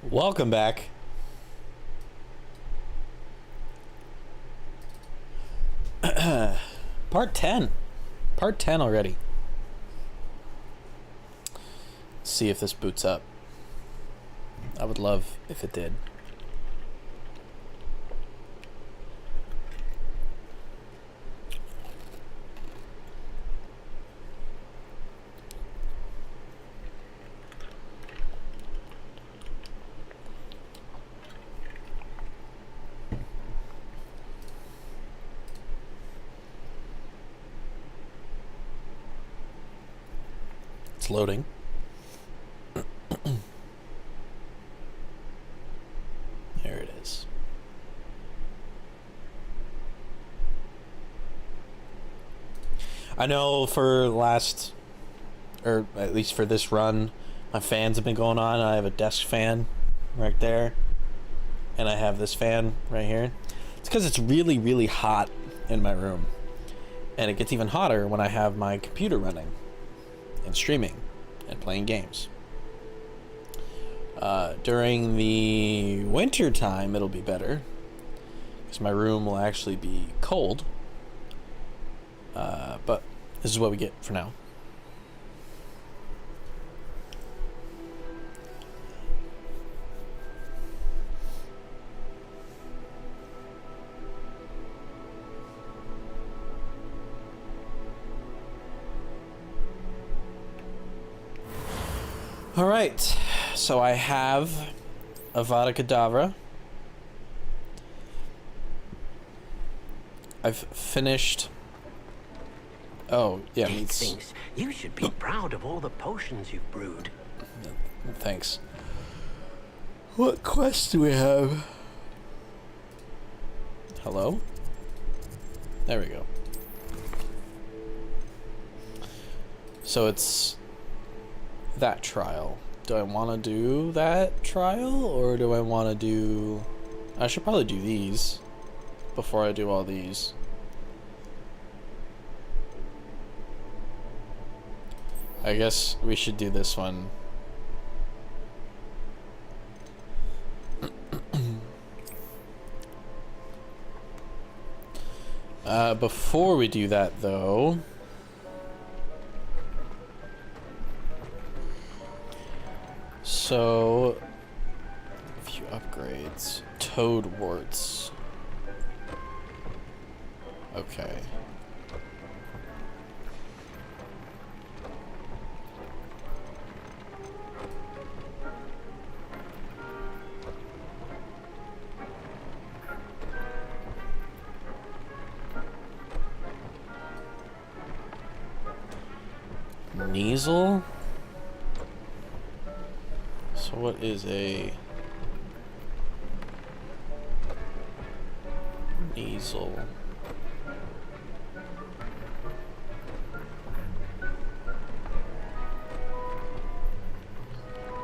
Welcome back. Part 10. Part 10 already. Let's see if this boots up. I would love if it did. It's loading. There it is. I know for last, or at least for this run, my fans have been going on. I have a desk fan right there, and I have this fan right here. It's because it's really, really hot in my room, and it gets even hotter when I have my computer running and streaming and playing games. During the winter time, it'll be better because my room will actually be cold. But this is what we get for now. All right, so I have Avada Kedavra. I've finished. Oh, yeah. He thinks you should be proud of all the potions you've brewed. Thanks. What quest do we have? Hello? There we go. So it's that trial. Do I want to do that trial, or do I want to do... I should probably do these before I do all these. I guess we should do this one. Before we do that, though... So, a few upgrades. Toad warts. Okay. Neasel? So what is a Neasel?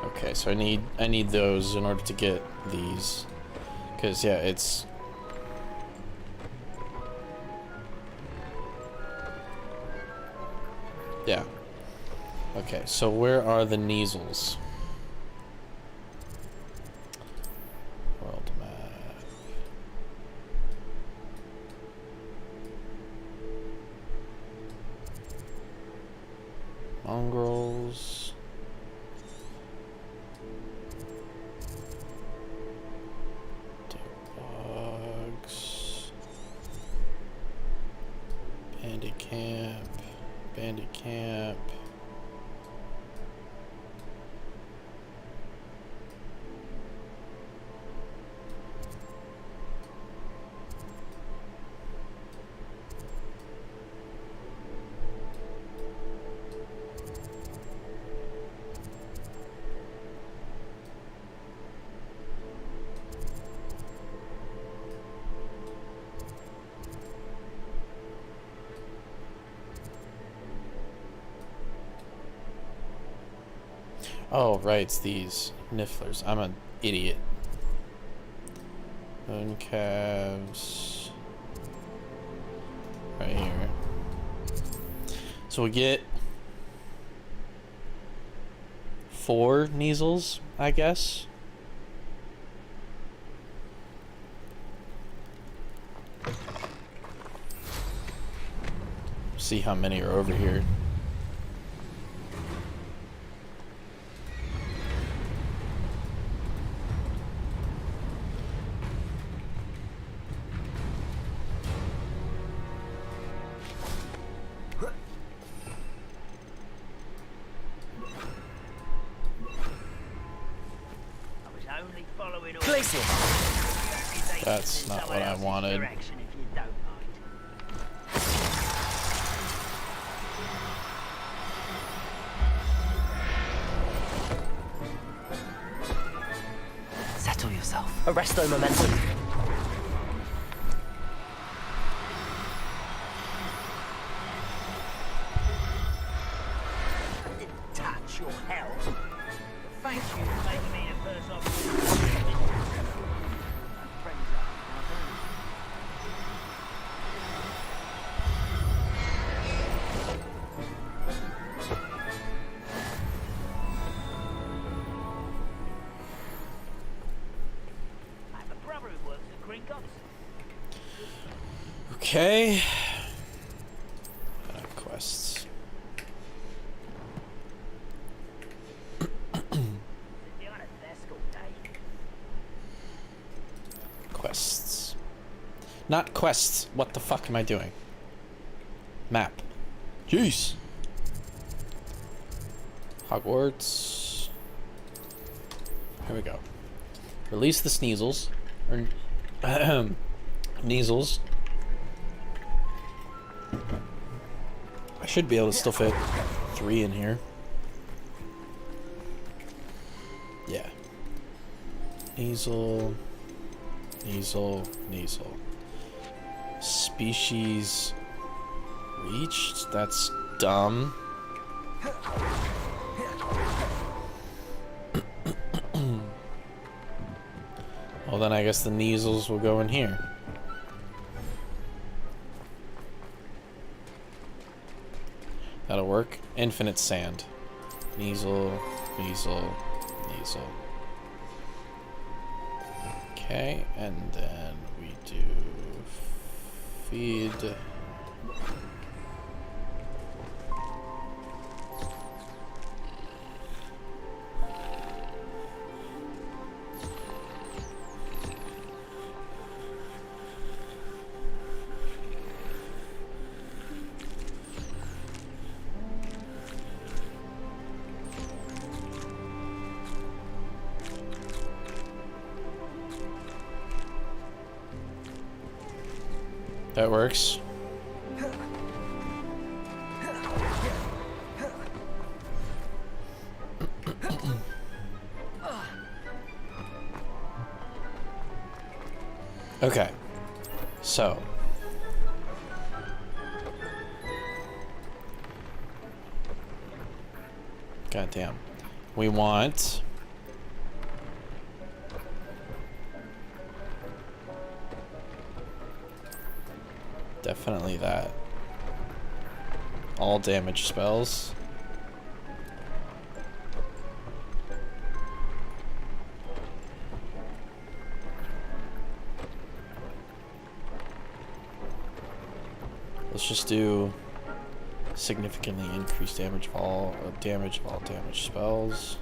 Okay, so I need those in order to get these, because yeah, it's yeah. Okay, so where are the Neasels? World map. Mongrels. Dogs. Bandit camp. Bandit camp. Oh, right, it's these nifflers. I'm an idiot. Moon calves. Right here. So we get 4 Neasels, I guess. See how many are over here. That's not what I wanted. Settle yourself. Arresto momentum. Didn't touch your health. Thank you for making me the first officer. Okay. Quests. Quests. Not quests. What the fuck am I doing? Map. Jeez. Hogwarts. Here we go. Release the Sneasels. Or Neasels. I should be able to still fit 3 in here. Yeah. Neasel. Neasel. Neasel. Species reached? That's dumb. Well, then I guess the Neasels will go in here. That'll work. Infinite sand. Neasel, Neasel, Neasel. Okay, and then we do feed. That works. Okay. So. Goddamn. We want... Definitely that. All damage spells. Let's just do significantly increased damage of all damage spells.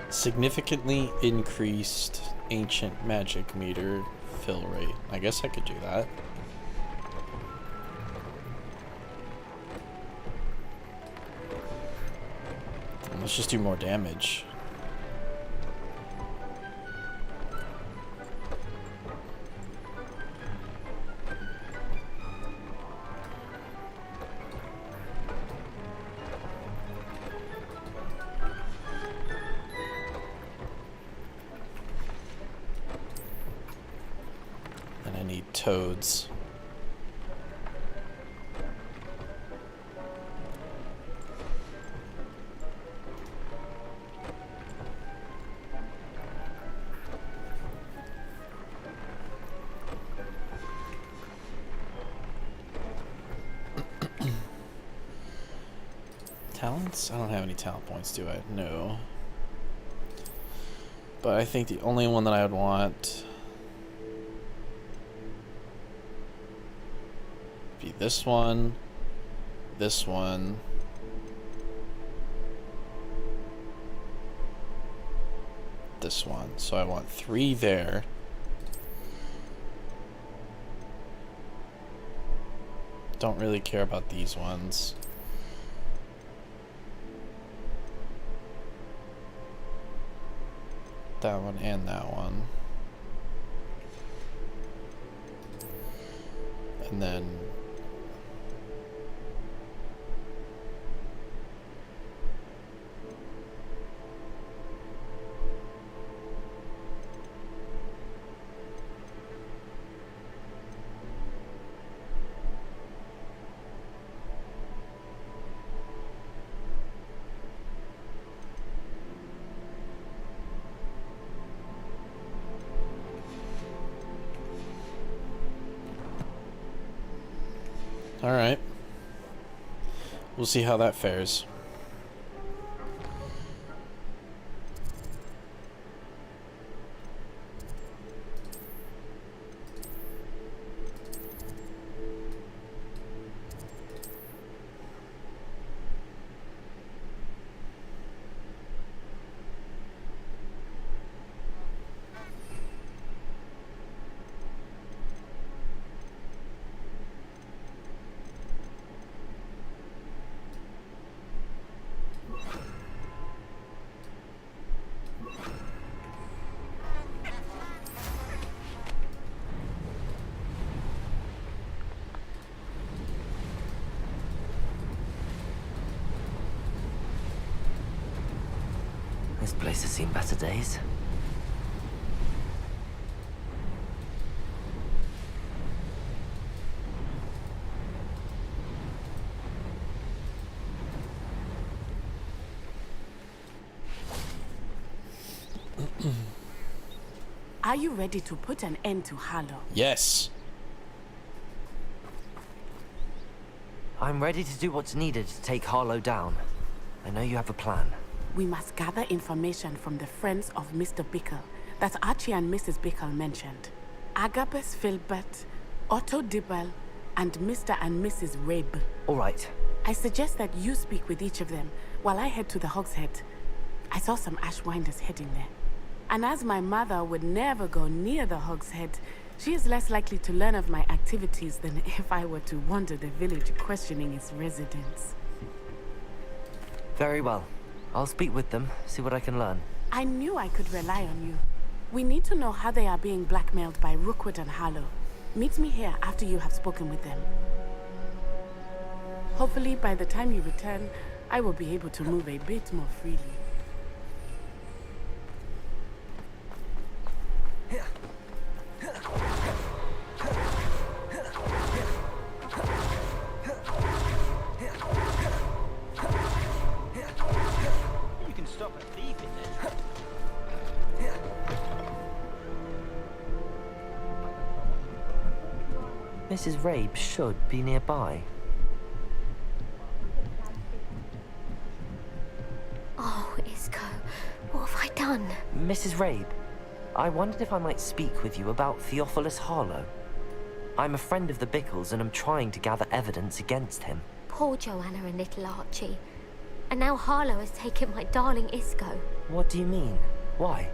Significantly increased ancient magic meter fill rate. I guess I could do that. Let's just do more damage. toads. Talents? I don't have any talent points, do I? No. But I think the only one that I would want would be this one, this one, this one. So I want 3 there. Don't really care about these ones. That one and that one. And then alright. We'll see how that fares. This place has seen better days. Are you ready to put an end to Harlow? Yes. I'm ready to do what's needed to take Harlow down. I know you have a plan. We must gather information from the friends of Mr. Bickle that Archie and Mrs. Bickle mentioned. Agabus Filbert, Otto Dibble, and Mr. and Mrs. Rabe. All right. I suggest that you speak with each of them while I head to the Hogshead. I saw some Ashwinders heading there. And as my mother would never go near the Hogshead, she is less likely to learn of my activities than if I were to wander the village questioning its residents. Very well. I'll speak with them, see what I can learn. I knew I could rely on you. We need to know how they are being blackmailed by Rookwood and Harlow. Meet me here after you have spoken with them. Hopefully, by the time you return, I will be able to move a bit more freely. You can stop a thief in there. Mrs. Rabe should be nearby. Oh, Isco, what have I done? Mrs. Rabe, I wondered if I might speak with you about Theophilus Harlow. I'm a friend of the Bickles and I'm trying to gather evidence against him. Poor Joanna and little Archie. And now Harlow has taken my darling Isco. What do you mean? Why?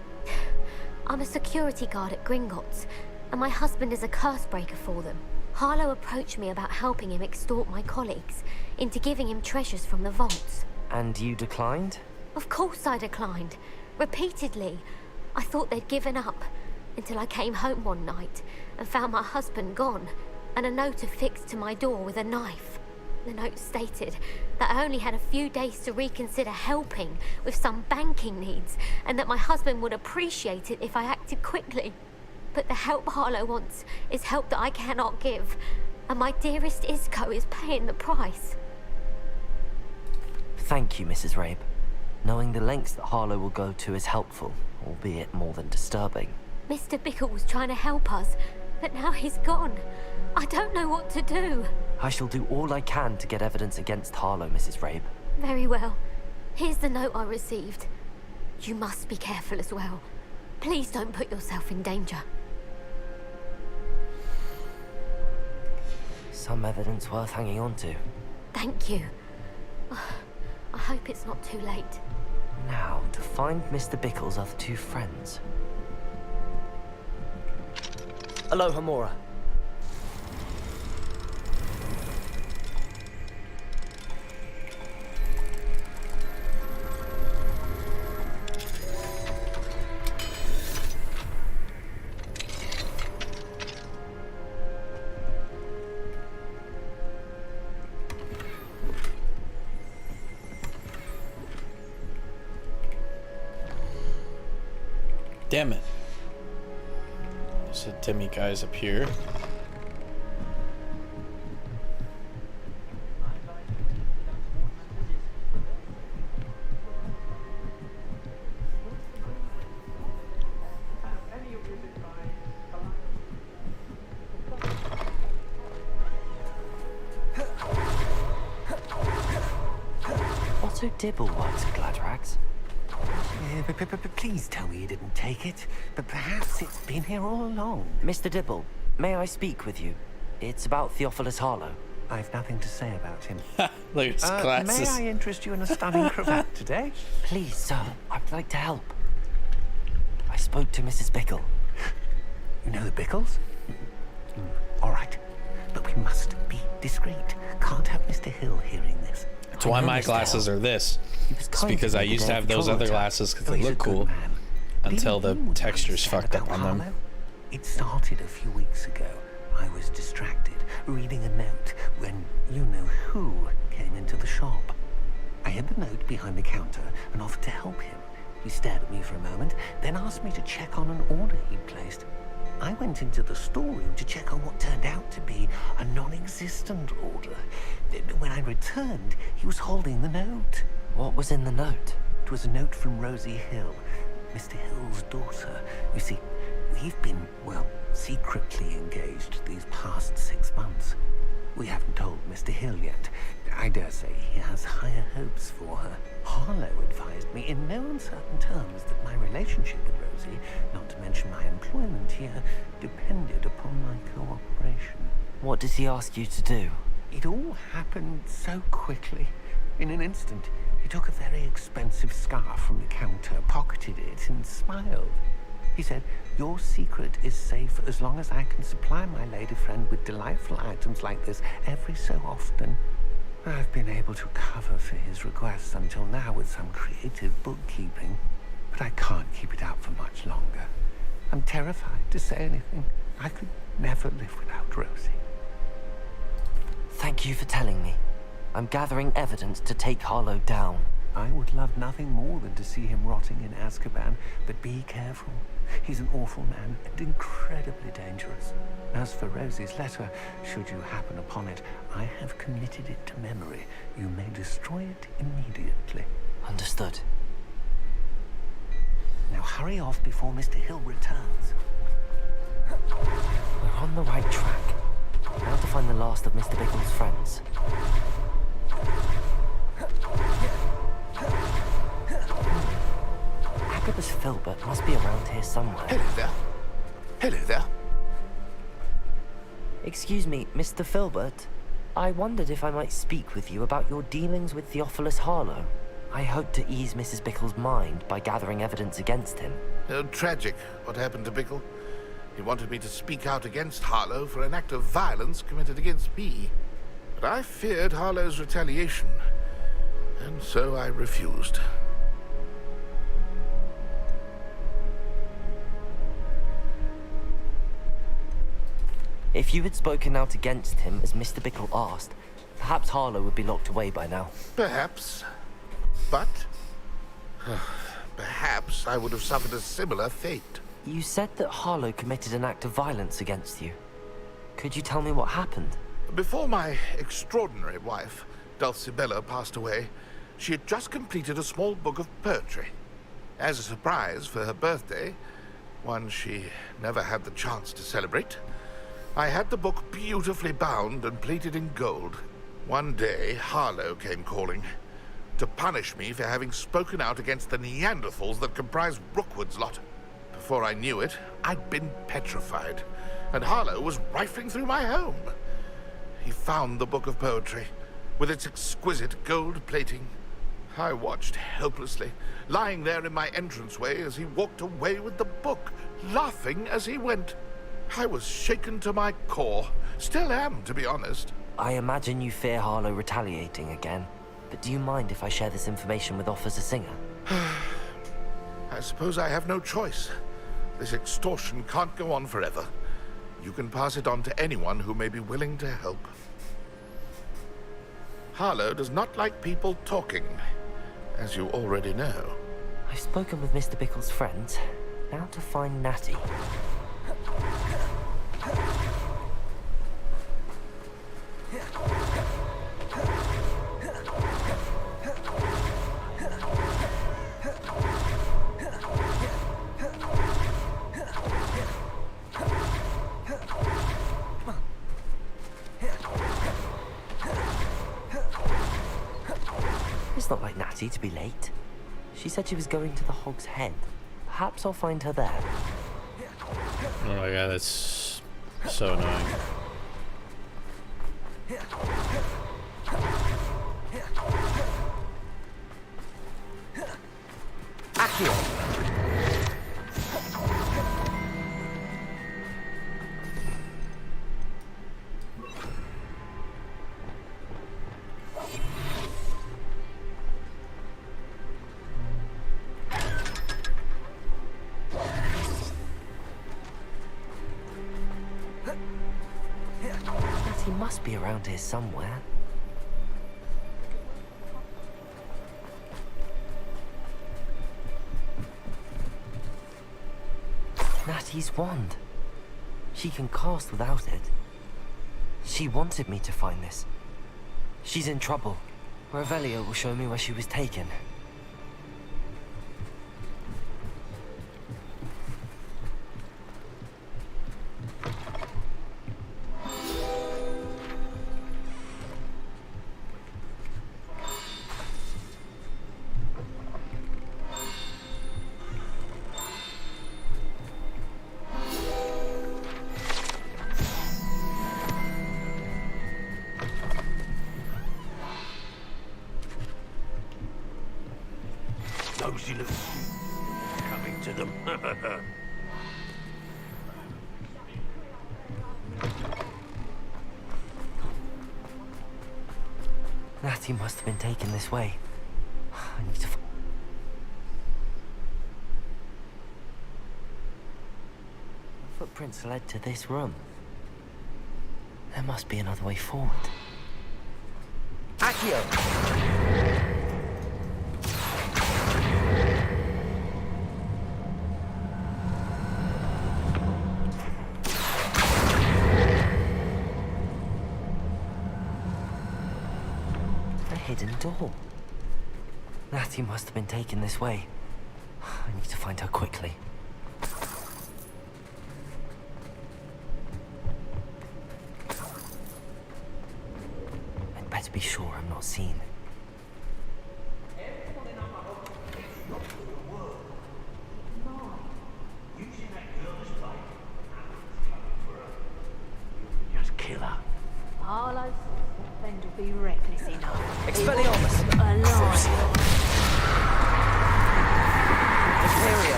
I'm a security guard at Gringotts, and my husband is a curse breaker for them. Harlow approached me about helping him extort my colleagues into giving him treasures from the vaults. And you declined? Of course I declined. Repeatedly. I thought they'd given up, until I came home one night and found my husband gone, and a note affixed to my door with a knife. The note stated that I only had a few days to reconsider helping with some banking needs, and that my husband would appreciate it if I acted quickly. But the help Harlow wants is help that I cannot give. And my dearest Isco is paying the price. Thank you, Mrs. Rabe. Knowing the lengths that Harlow will go to is helpful, albeit more than disturbing. Mr. Bickle was trying to help us, but now he's gone. I don't know what to do. I shall do all I can to get evidence against Harlow, Mrs. Rabe. Very well. Here's the note I received. You must be careful as well. Please don't put yourself in danger. Some evidence worth hanging on to. Thank you. I hope it's not too late. Now, to find Mr. Bickle's other two friends. Aloha, Mora. Damn it. There's a Timmy guys up here. Otto Dibble works at Gladrags. Please tell me you didn't take it. But perhaps it's been here all along. Mr. Dibble, may I speak with you? It's about Theophilus Harlow. I've nothing to say about him. Look at his glasses. May I interest you in a stunning cravat today? Please, sir, I'd like to help. I spoke to Mrs. Bickle. You know the Bickles? All right. But we must be discreet. Can't have Mr. Hill hearing this. That's why my glasses are this. It's because I used to have those other glasses because they look cool until the texture's fucked up on them. It started a few weeks ago. I was distracted, reading a note when you-know-who came into the shop. I hid the note behind the counter and offered to help him. He stared at me for a moment, then asked me to check on an order he'd placed. I went into the storeroom to check on what turned out to be a non-existent order. When I returned, he was holding the note. What was in the note? It was a note from Rosie Hill, Mr. Hill's daughter. You see, we've been, well, secretly engaged these past 6 months. We haven't told Mr. Hill yet. I dare say he has higher hopes for her. Harlow advised me in no uncertain terms that my relationship with Rosie, not to mention my employment here, depended upon my cooperation. What does he ask you to do? It all happened so quickly. In an instant, he took a very expensive scarf from the counter, pocketed it, and smiled. He said, "Your secret is safe as long as I can supply my lady friend with delightful items like this every so often." I've been able to cover for his requests until now with some creative bookkeeping, but I can't keep it out for much longer. I'm terrified to say anything. I could never live without Rosie. Thank you for telling me. I'm gathering evidence to take Harlow down. I would love nothing more than to see him rotting in Azkaban, but be careful. He's an awful man and incredibly dangerous. As for Rosie's letter, should you happen upon it, I have committed it to memory. You may destroy it immediately. Understood. Now hurry off before Mr. Hill returns. We're on the right track. Now to find the last of Mr. Bickle's friends. Agabus Filbert must be around here somewhere. Hello there. Hello there. Excuse me, Mr. Filbert. I wondered if I might speak with you about your dealings with Theophilus Harlow. I hope to ease Mrs. Bickle's mind by gathering evidence against him. Tragic what happened to Bickle. He wanted me to speak out against Harlow for an act of violence committed against me. But I feared Harlow's retaliation, and so I refused. If you had spoken out against him as Mr. Bickle asked, perhaps Harlow would be locked away by now. Perhaps. But perhaps I would have suffered a similar fate. You said that Harlow committed an act of violence against you. Could you tell me what happened? Before my extraordinary wife, Dulcibella, passed away, she had just completed a small book of poetry. As a surprise for her birthday, one she never had the chance to celebrate, I had the book beautifully bound and plated in gold. One day, Harlow came calling to punish me for having spoken out against the Neanderthals that comprise Rookwood's lot. Before I knew it, I'd been petrified, and Harlow was rifling through my home. He found the book of poetry, with its exquisite gold plating. I watched helplessly, lying there in my entranceway as he walked away with the book, laughing as he went. I was shaken to my core. Still am, to be honest. I imagine you fear Harlow retaliating again, but do you mind if I share this information with Officer Singer? I suppose I have no choice. This extortion can't go on forever. You can pass it on to anyone who may be willing to help. Harlow does not like people talking, as you already know. I've spoken with Mr. Bickle's friends. Now to find Natty. It's not like Natty to be late. She said she was going to the Hog's Head. Perhaps I'll find her there. Oh my god, that's so annoying. Accio! He must be around here somewhere. Natty's wand. She can cast without it. She wanted me to find this. She's in trouble. Revelio will show me where she was taken. Nosy little coming to them. Natty must have been taken this way. I need to. The footprints led to this room. There must be another way forward. Accio! Hidden door. Natty must have been taken this way. I need to find her quickly. I'd better be sure I'm not seen. Just kill her. Harlow's friend will be reckless enough. Expelliarmus! Alive. Imperio!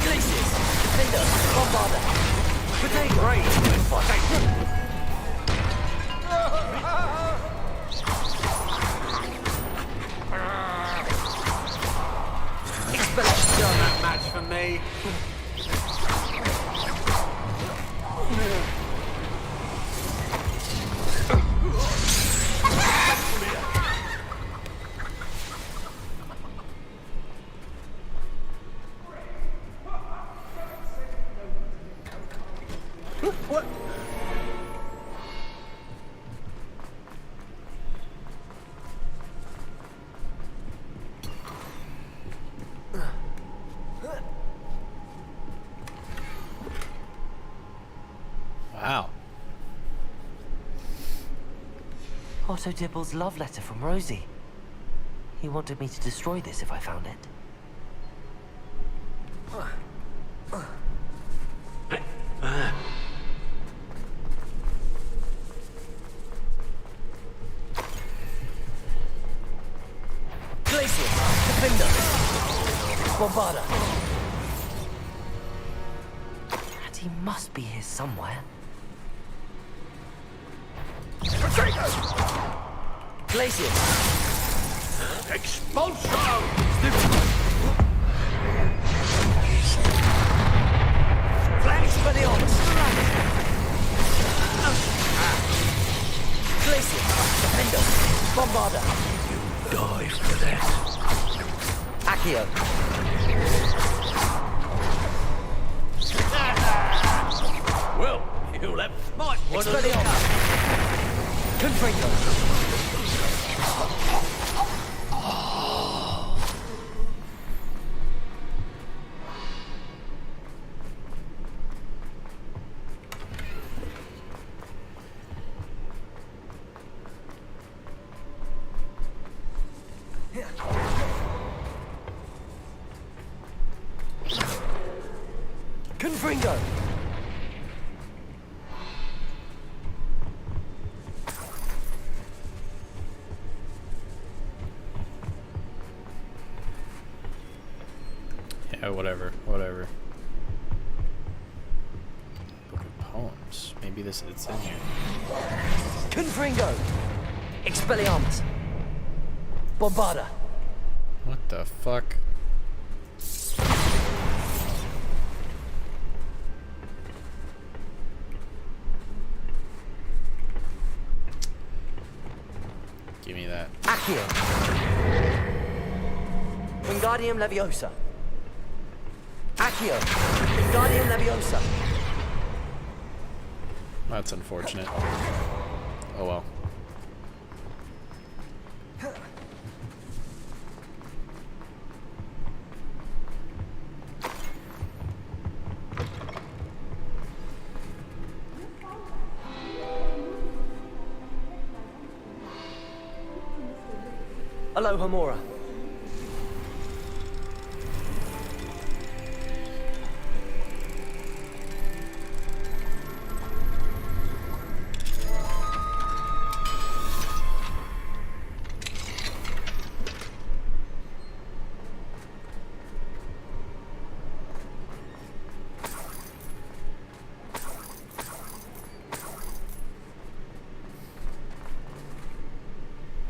Glaciers! Defender! Bombarder! Potato! Great! Done that match for me. Otto Dibble's love letter from Rosie. He wanted me to destroy this if I found it. Glacier! Defender! Bombarda! And he must be here somewhere. Glacier! Expulsion! Flash for the Ox! Glacier! Defender! Bombarda! Die for that. Accio! Well, you'll have might want to look Expelliarmus! up. Confringo! Confringo! Yeah, whatever. Whatever. Book of poems. Maybe it's in here. Confringo! Expelliarmus! Bombarda! What the fuck? Give me that. Accio! Wingardium Leviosa! Accio! Wingardium Leviosa! That's unfortunate. Oh well. Aloha Mora.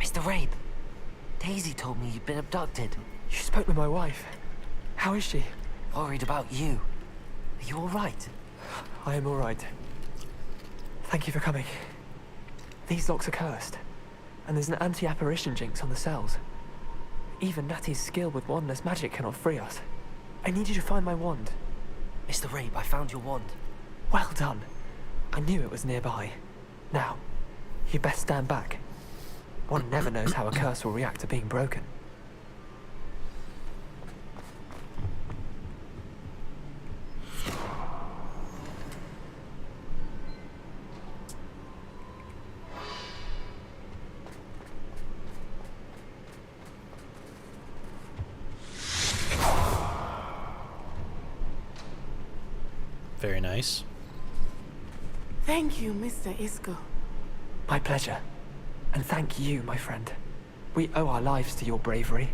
Mr. Rabe, Daisy told me you'd been abducted. You spoke with my wife. How is she? Worried about you. Are you all right? I am all right. Thank you for coming. These locks are cursed, and there's an anti-apparition jinx on the cells. Even Natty's skill with wandless magic cannot free us. I need you to find my wand. Mr. Rabe, I found your wand. Well done. I knew it was nearby. Now, you best stand back. One never knows how a curse will react to being broken. Very nice. Thank you, Mr. Isco. My pleasure. And thank you, my friend. We owe our lives to your bravery.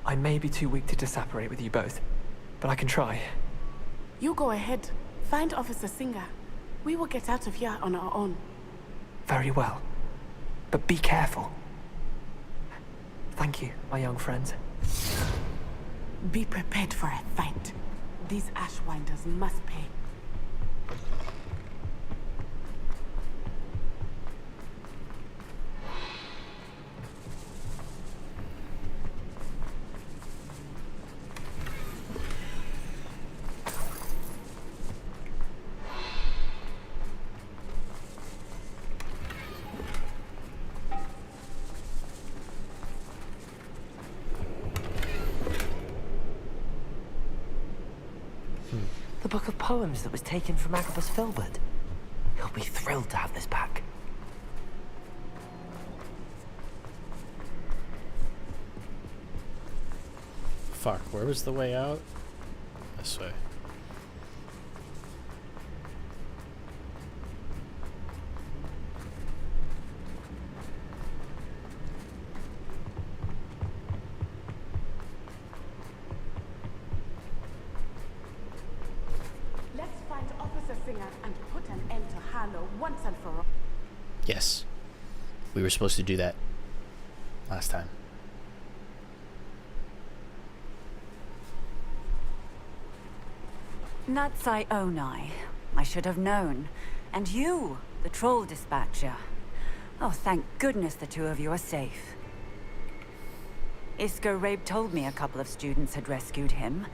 I may be too weak to disapparate with you both, but I can try. You go ahead. Find Officer Singer. We will get out of here on our own. Very well. But be careful. Thank you, my young friends. Be prepared for a fight. These Ashwinders must pay. The book of poems that was taken from Agabus Filbert. He'll be thrilled to have this back. Fuck, where was the way out? This way. Let's find Officer Singer and put an end to Harlow once and for all. Yes. We were supposed to do that last time. Natsai Onai. I should have known. And you, the troll dispatcher. Oh, thank goodness the two of you are safe. Isco Rabe told me a couple of students had rescued him.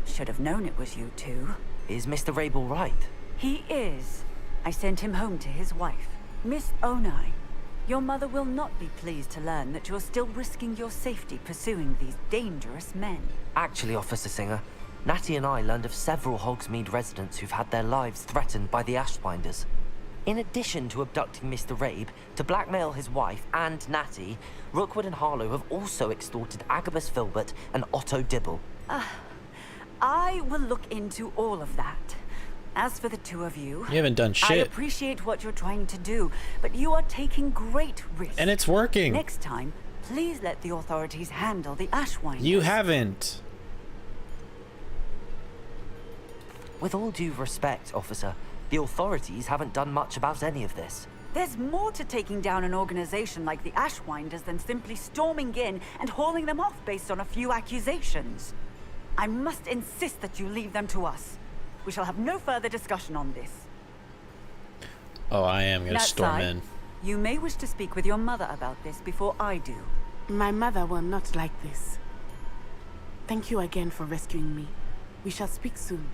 Should have known it was you two. Is Mr. Rabe all right? He is. I sent him home to his wife. Miss Onai, your mother will not be pleased to learn that you're still risking your safety pursuing these dangerous men. Actually, Officer Singer, Natty and I learned of several Hogsmeade residents who've had their lives threatened by the Ashbinders. In addition to abducting Mr. Rabe, to blackmail his wife and Natty, Rookwood and Harlow have also extorted Agabus Filbert and Otto Dibble. I will look into all of that. As for the two of you... You haven't done I shit. appreciate what you're trying to do, but you are taking great risks. And it's working. Next time, please let the authorities handle the Ashwinders. You haven't. With all due respect, officer, the authorities haven't done much about any of this. There's more to taking down an organization like the Ashwinders than simply storming in and hauling them off based on a few accusations. I must insist that you leave them to us. We shall have no further discussion on this. Oh, I am gonna storm in. You may wish to speak with your mother about this before I do. My mother will not like this. Thank you again for rescuing me. We shall speak soon.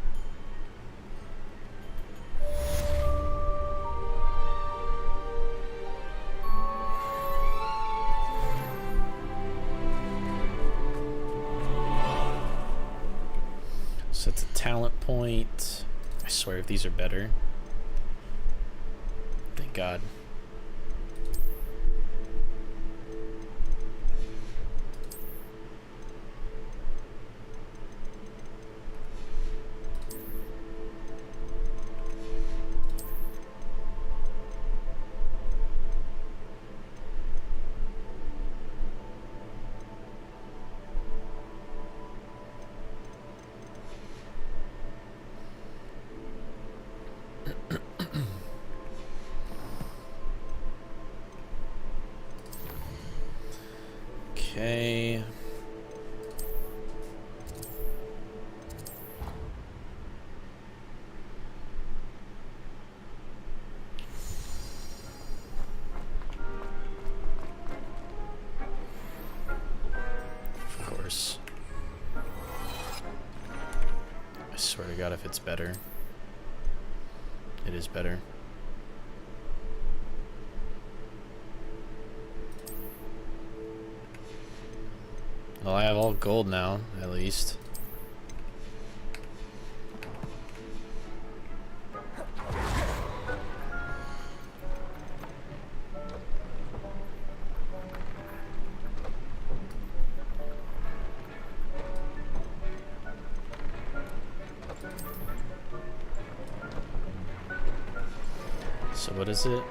So it's a talent point. I swear if these are better. Thank God. Okay. Of course. I swear to God if it's better. It is better. Well, I have all gold now, at least. So what is it?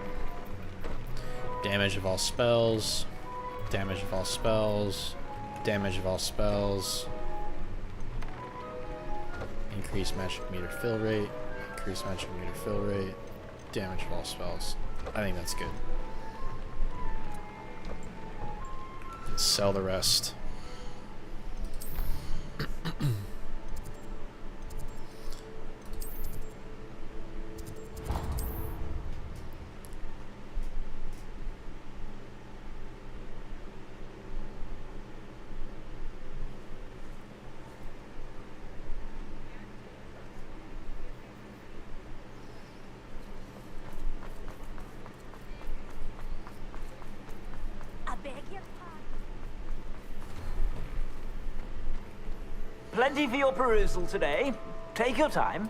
Damage of all spells. Damage of all spells. Damage of all spells. Increase magic meter fill rate. Increase magic meter fill rate. Damage of all spells. I think that's good. Let's sell the rest. Plenty for your perusal today. Take your time.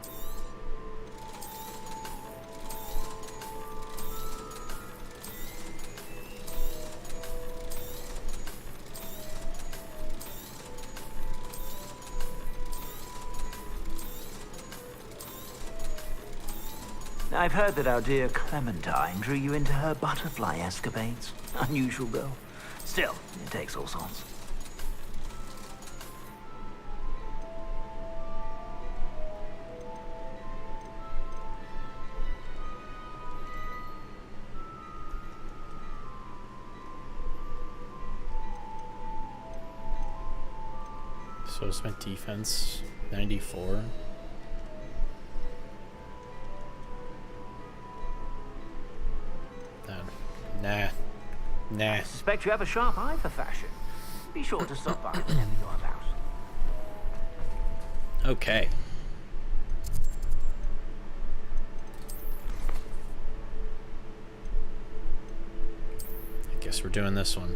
I've heard that our dear Clementine drew you into her butterfly escapades. Unusual girl. Still, it takes all sorts. So it's my defense 94. Nah. I suspect you have a sharp eye for fashion. Be sure to stop by whenever you're about. Okay. I guess we're doing this one.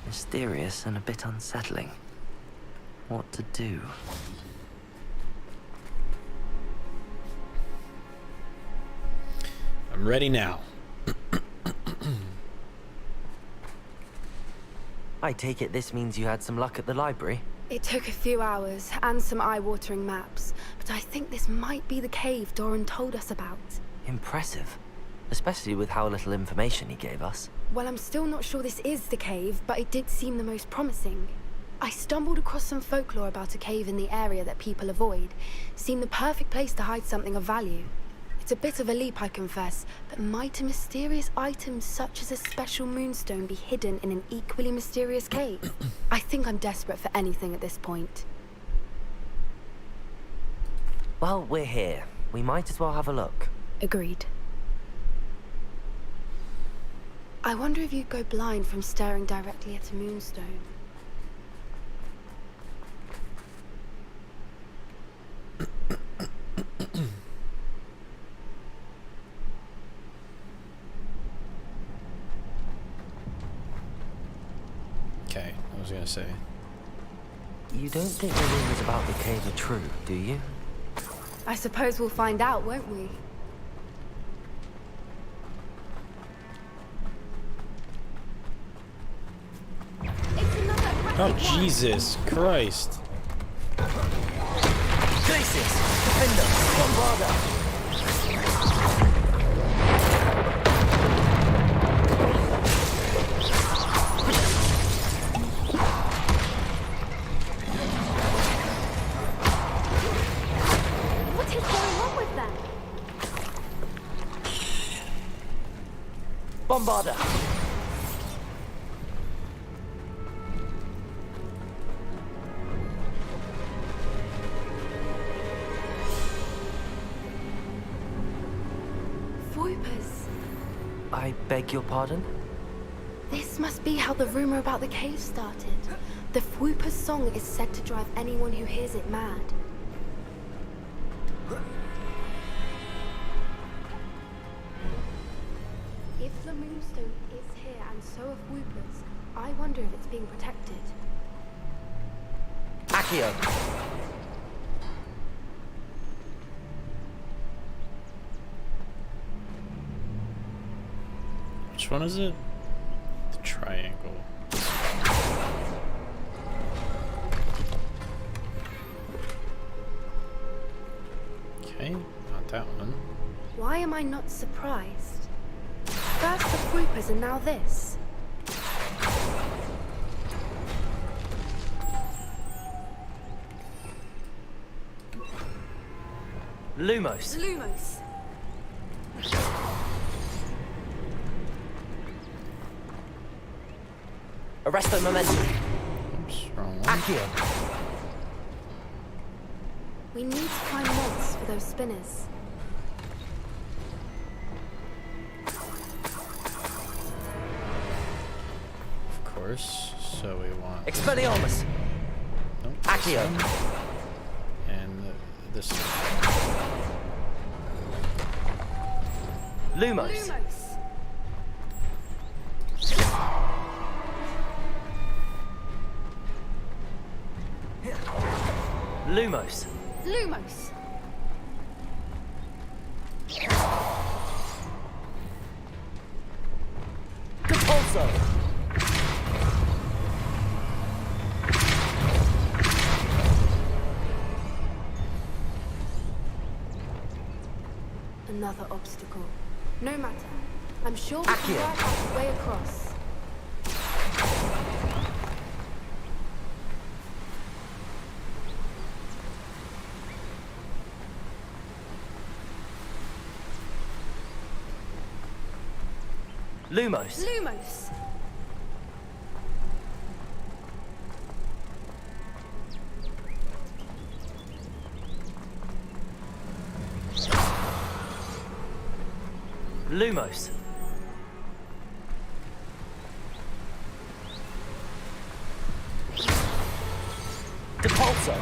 Mysterious and a bit unsettling. What to do? I'm ready now. I take it this means you had some luck at the library? It took a few hours and some eye-watering maps, but I think this might be the cave Doran told us about. Impressive. Especially with how little information he gave us. Well, I'm still not sure this is the cave, but it did seem the most promising. I stumbled across some folklore about a cave in the area that people avoid. Seemed the perfect place to hide something of value. It's a bit of a leap, I confess, but might a mysterious item such as a special moonstone be hidden in an equally mysterious cave? I think I'm desperate for anything at this point. Well, we're here. We might as well have a look. Agreed. I wonder if you'd go blind from staring directly at a moonstone. Okay, I was gonna say. You don't think the rumors about the cave are true, do you? I suppose we'll find out, won't we? Oh, Jesus Christ. Glacius! Defender! Bombarder! What is going on with them? Bombarder! I beg your pardon? This must be how the rumor about the cave started. The Whooper's song is said to drive anyone who hears it mad. If the moonstone is here and so are Whoopers, I wonder if it's being protected. Accio! Which one is it? The triangle. Okay, not that one. Why am I not surprised? First the Whoopers and now this. Lumos! Lumos. Arresto momentum. Oops, wrong one. Accio! We need to find mods for those spinners. Of course. So we want. Expelliarmus! Nope, Accio! and this one. Lumos! Lumos. Lumos! Depulso. Another obstacle. No matter. I'm sure we Accio. can work our way across. Lumos. Lumos! Lumos. Depulso.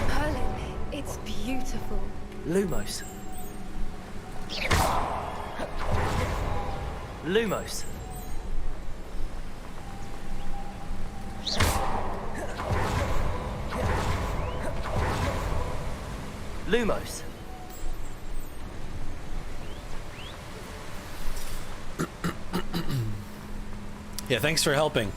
Merlin, it's beautiful. Lumos. Lumos. Lumos. Yeah, thanks for helping.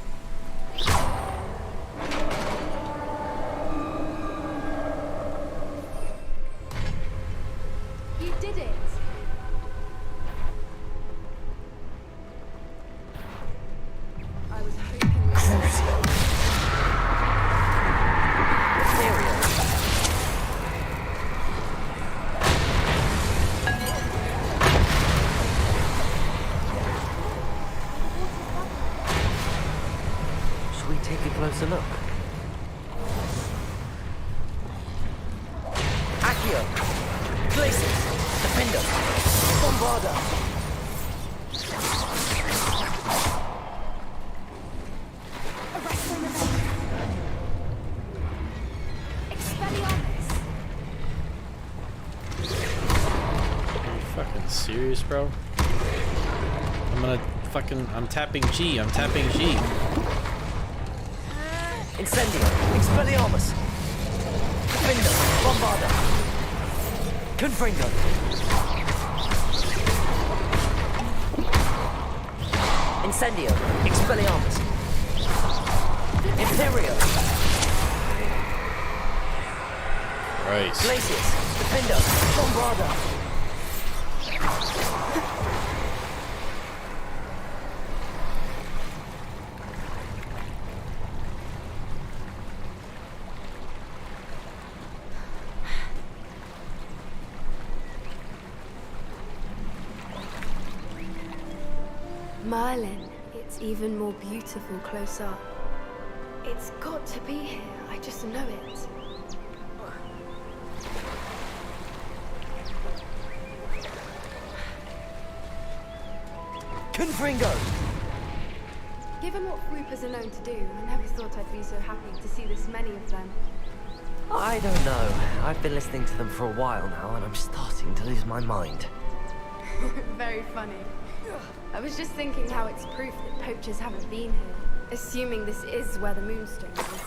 You did it! I was hoping we Should we take a closer look? Accio. Glacius. Defender. Bombarda. Expelliarmus! Are you fucking serious, bro? I'm tapping G. I'm tapping G. Incendio. Expelliarmus. Defender. Bombarda. Confringo. Incendio. Expelliarmus. Imperio. Christ. Glacius. Defender. Bombarda. Merlin, it's even more beautiful close up. It's got to be here, I just know it. Confringo. Given what Reapers are known to do, I never thought I'd be so happy to see this many of them. I don't know. I've been listening to them for a while now, and I'm starting to lose my mind. Very funny. I was just thinking how it's proof that poachers haven't been here, assuming this is where the Moonstone is.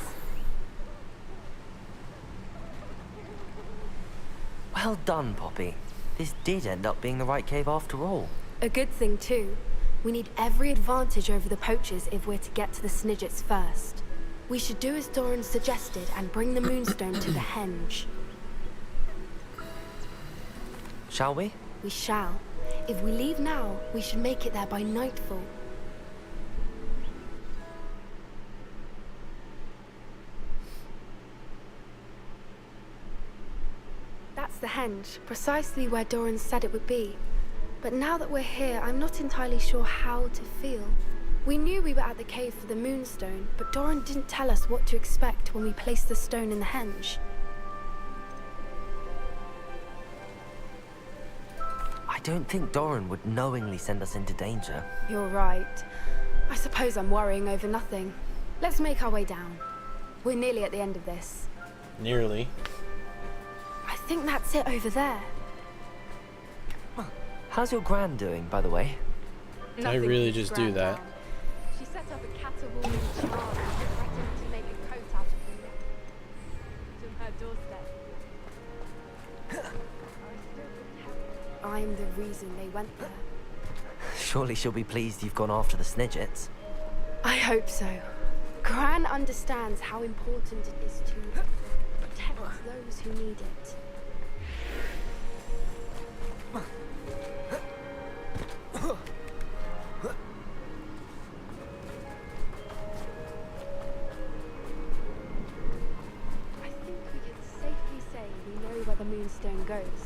Well done, Poppy. This did end up being the right cave after all. A good thing, too. We need every advantage over the poachers if we're to get to the Snidgets first. We should do as Doran suggested and bring the Moonstone to the henge. Shall we? We shall. If we leave now, we should make it there by nightfall. That's the henge, precisely where Doran said it would be. But now that we're here, I'm not entirely sure how to feel. We knew we were at the cave for the Moonstone, but Doran didn't tell us what to expect when we placed the stone in the henge. I don't think Doran would knowingly send us into danger. You're right. I suppose I'm worrying over nothing. Let's make our way down. We're nearly at the end of this. Nearly. think that's it over there. How's your gran doing, by the way? I really just do that. She set up a Caterwauling charm and threatened to make a coat out of the neck. To her doorstep. I'm the reason they went there. Surely she'll be pleased you've gone after the Snidgets. I hope so. Gran understands how important it is to protect those who need it. I think we can safely say we know where the Moonstone goes.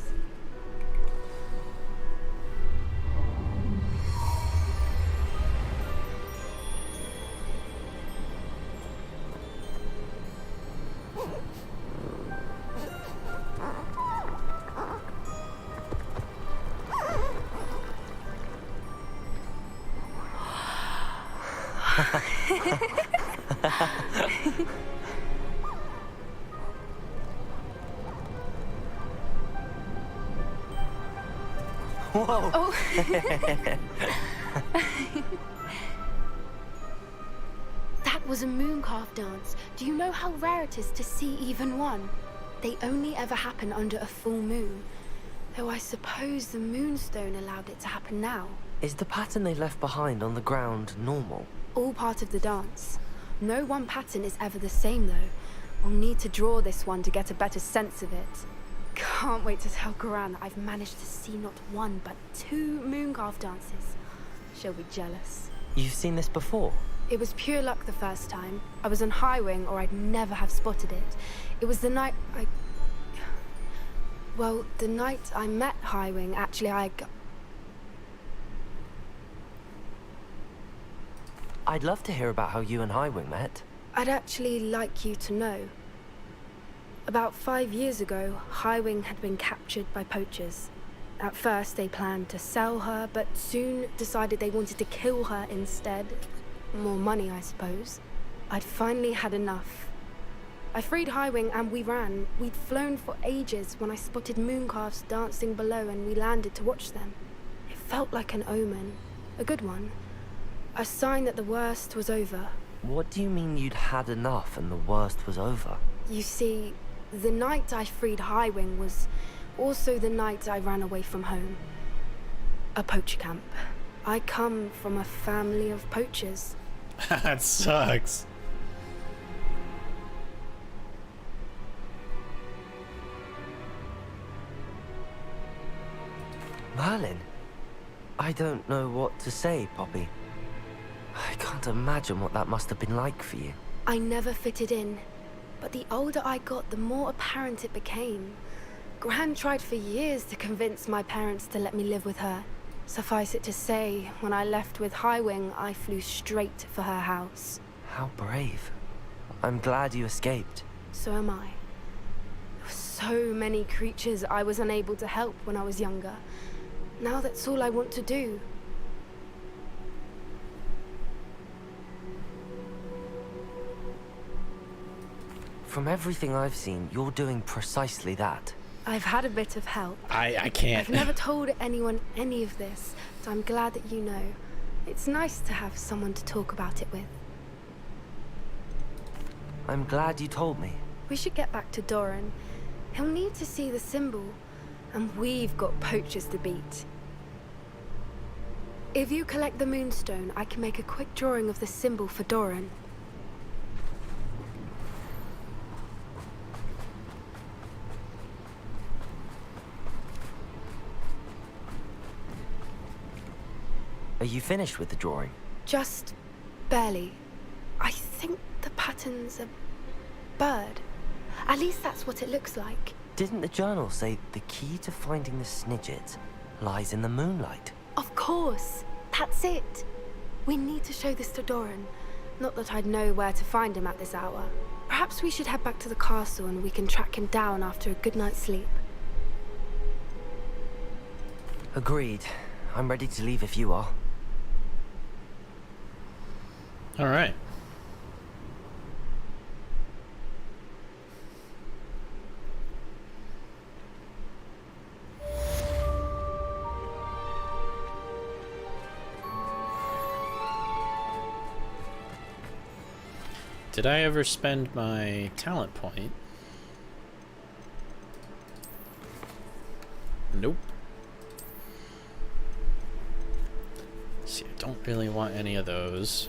Whoa! Oh. That was a mooncalf dance. Do you know how rare it is to see even one? They only ever happen under a full moon. Though I suppose the Moonstone allowed it to happen now. Is the pattern they left behind on the ground normal? All part of the dance. No one pattern is ever the same though. We'll need to draw this one to get a better sense of it. Can't wait to tell Gran that I've managed to see not one but 2 mooncalf dances. She'll be jealous. You've seen this before? It was pure luck the first time. I was on High Wing or I'd never have spotted it. It was the night Well, the night I met High Wing, actually I'd love to hear about how you and Highwing met. I'd actually like you to know. About 5 years ago, Highwing had been captured by poachers. At first, they planned to sell her, but soon decided they wanted to kill her instead. More money, I suppose. I'd finally had enough. I freed Highwing and we ran. We'd flown for ages when I spotted mooncalves dancing below and we landed to watch them. It felt like an omen. A good one. A sign that the worst was over. What do you mean you'd had enough and the worst was over? You see, the night I freed Highwing was also the night I ran away from home. A poacher camp. I come from a family of poachers. That sucks. Merlin? I don't know what to say, Poppy. I can't imagine what that must have been like for you. I never fitted in, but the older I got, the more apparent it became. Gran tried for years to convince my parents to let me live with her. Suffice it to say, when I left with Highwing, I flew straight for her house. How brave. I'm glad you escaped. So am I. There were so many creatures I was unable to help when I was younger. Now that's all I want to do. From everything I've seen, you're doing precisely that. I've had a bit of help. I can't. I've never told anyone any of this, so I'm glad that you know. It's nice to have someone to talk about it with. I'm glad you told me. We should get back to Doran. He'll need to see the symbol, and we've got poachers to beat. If you collect the Moonstone, I can make a quick drawing of the symbol for Doran. Are you finished with the drawing? Just barely. I think the pattern's a bird. At least that's what it looks like. Didn't the journal say the key to finding the Snidget lies in the moonlight? Of course. That's it. We need to show this to Doran. Not that I'd know where to find him at this hour. Perhaps we should head back to the castle and we can track him down after a good night's sleep. Agreed. I'm ready to leave if you are. All right. did I ever spend my talent point? Nope. See, I don't really want any of those.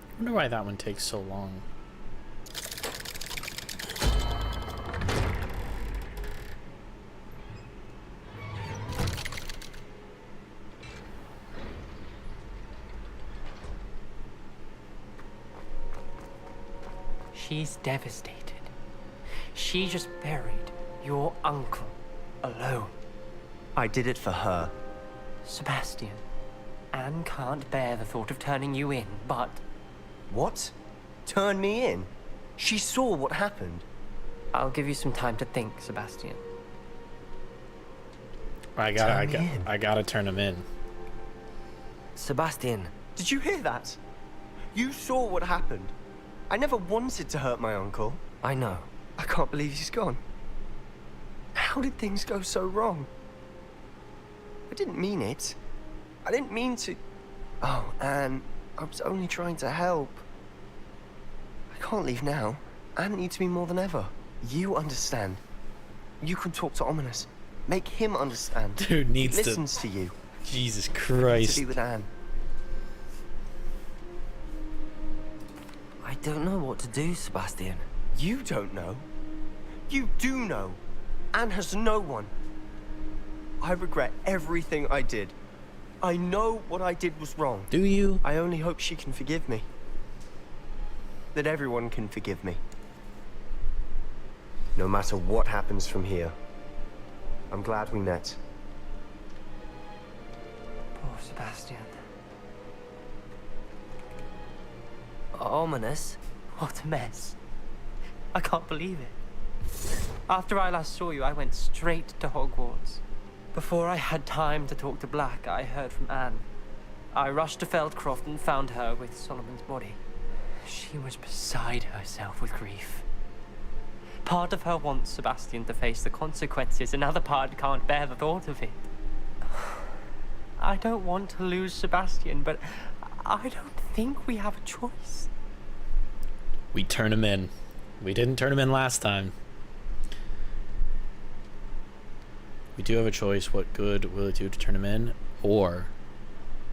I wonder why that one takes so long. She's devastated. She just buried your uncle alone. I did it for her. Sebastian, Anne can't bear the thought of turning you in, but... What? Turn me in? She saw what happened. I'll give you some time to think, Sebastian. I gotta turn him in. Sebastian. Did you hear that? You saw what happened. I never wanted to hurt my uncle. I know. I can't believe he's gone. How did things go so wrong? I didn't mean it. I didn't mean to... Oh, Anne, I was only trying to help. I can't leave now. Anne needs me more than ever. You understand. You can talk to Ominous. Make him understand. Dude needs he listens to you. Jesus Christ. To be with Anne. I don't know what to do, Sebastian. You don't know. You do know. Anne has no one. I regret everything I did. I know what I did was wrong. Do you? I only hope she can forgive me. That everyone can forgive me. No matter what happens from here. I'm glad we met. Poor Sebastian. Ominous? What a mess. I can't believe it. After I last saw you, I went straight to Hogwarts. Before I had time to talk to Black, I heard from Anne. I rushed to Feldcroft and found her with Solomon's body. She was beside herself with grief. Part of her wants Sebastian to face the consequences, another part can't bear the thought of it. I don't want to lose Sebastian, but I don't think we have a choice. We turn him in. We didn't turn him in last time. We do have a choice. What good will it do to turn him in? Or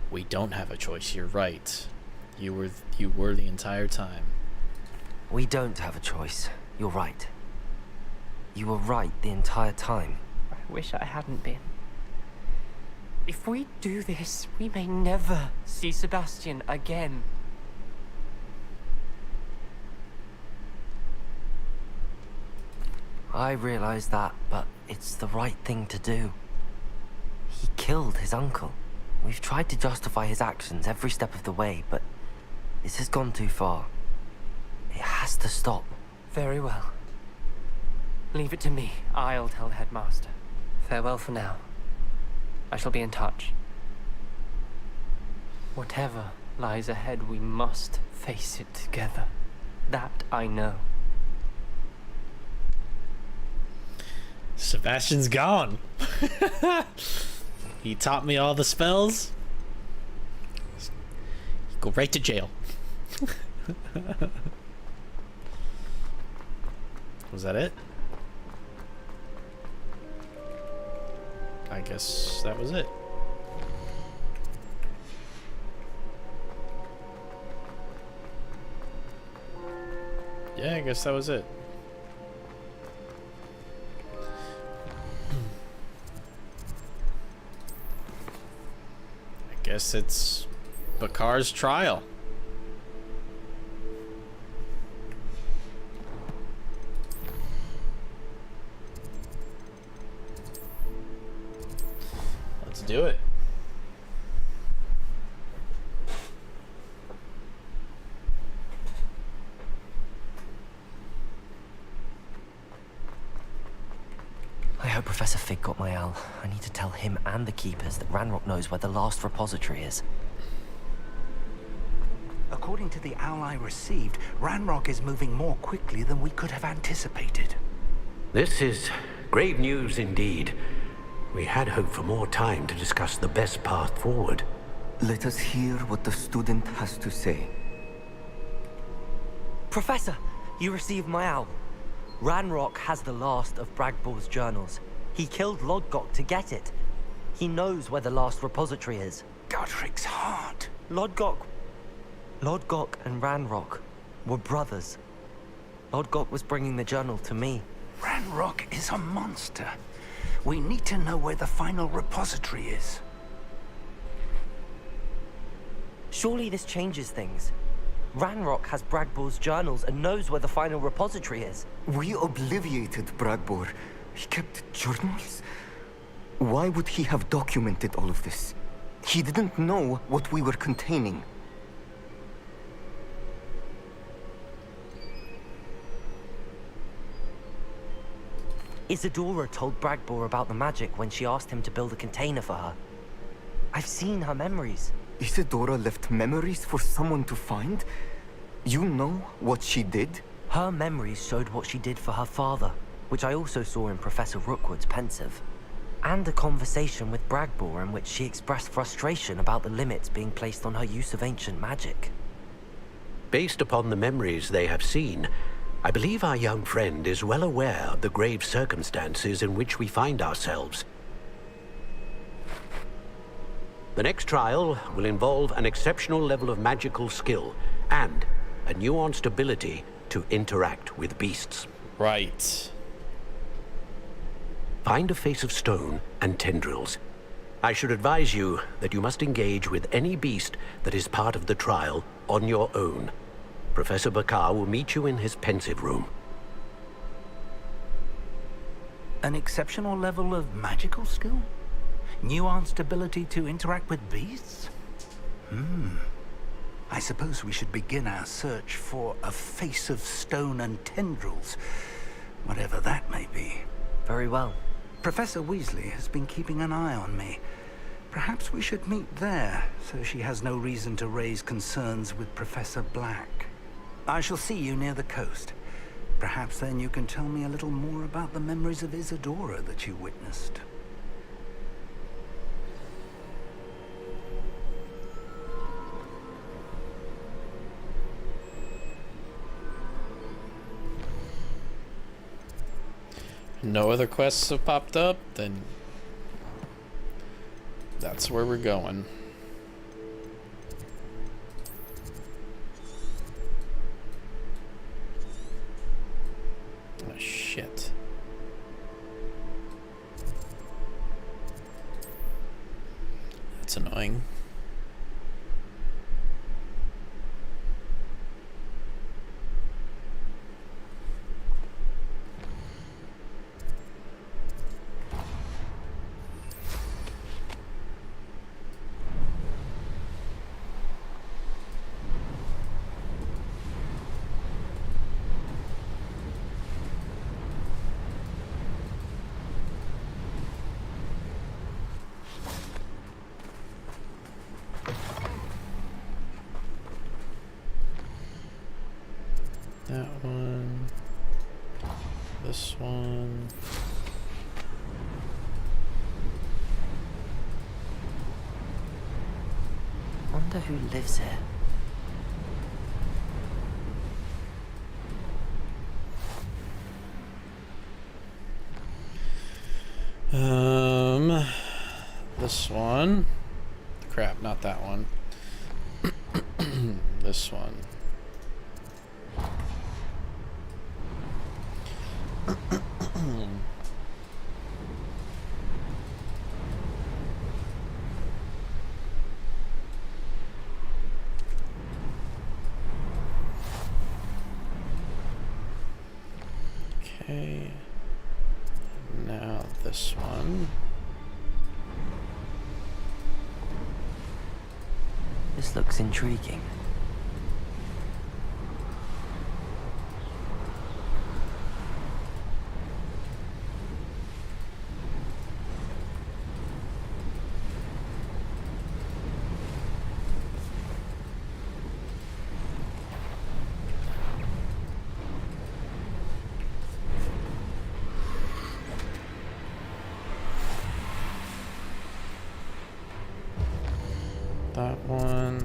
we don't have a choice. You're right. You were the entire time. We don't have a choice. You're right. You were right the entire time. I wish I hadn't been. If we do this, we may never see Sebastian again. I realize that, but it's the right thing to do. He killed his uncle. We've tried to justify his actions every step of the way, but this has gone too far. It has to stop. Very well. Leave it to me. I'll tell the headmaster. Farewell for now. I shall be in touch. Whatever lies ahead, we must face it together. That I know. Sebastian's gone. He taught me all the spells. Go right to jail. Was that it? I guess that was it. Yeah, I guess that was it. I guess it's Bakar's trial. Let's do it. I hope Professor Fig got my owl. I need to tell him and the Keepers that Ranrock knows where the last repository is. According to the owl I received, Ranrock is moving more quickly than we could have anticipated. This is grave news indeed. We had hoped for more time to discuss the best path forward. Let us hear what the student has to say. Professor, you received my owl. Ranrock has the last of Bragbor's journals. He killed Lodgok to get it. He knows where the last repository is. Godric's heart. Lodgok and Ranrock were brothers. Lodgok was bringing the journal to me. Ranrock is a monster. We need to know where the final repository is. Surely this changes things. Ranrock has Bragbor's journals and knows where the final repository is. We obliviated Bragbor. He kept journals? Why would he have documented all of this? He didn't know what we were containing. Isadora told Bragbor about the magic when she asked him to build a container for her. I've seen her memories. Isadora left memories for someone to find? You know what she did? Her memories showed what she did for her father, which I also saw in Professor Rookwood's pensive. And a conversation with Bragbor in which she expressed frustration about the limits being placed on her use of ancient magic. Based upon the memories they have seen, I believe our young friend is well aware of the grave circumstances in which we find ourselves. The next trial will involve an exceptional level of magical skill and a nuanced ability to interact with beasts. Right. Find a face of stone and tendrils. I should advise you that you must engage with any beast that is part of the trial on your own. Professor Bakar will meet you in his pensive room. An exceptional level of magical skill? Nuanced ability to interact with beasts? I suppose we should begin our search for a face of stone and tendrils, whatever that may be. Very well. Professor Weasley has been keeping an eye on me. Perhaps we should meet there, so she has no reason to raise concerns with Professor Black. I shall see you near the coast. Perhaps then you can tell me a little more about the memories of Isadora that you witnessed. No other quests have popped up, then that's where we're going. Oh, shit. That's annoying. That one. This one. Wonder who lives here. This one. Crap, not that one. This one. Okay. Now this one. This looks intriguing. That one.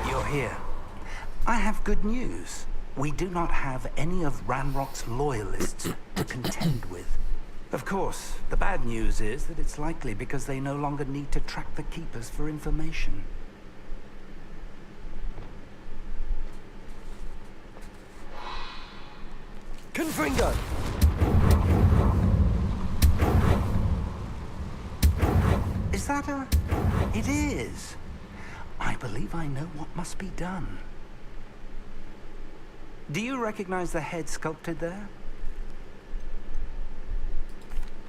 You're here. I have good news. We do not have any of Ranrock's loyalists to contend with. Of course, the bad news is that it's likely because they no longer need to track the Keepers for information. Confringo! Is that a... It is. I believe I know what must be done. Do you recognize the head sculpted there?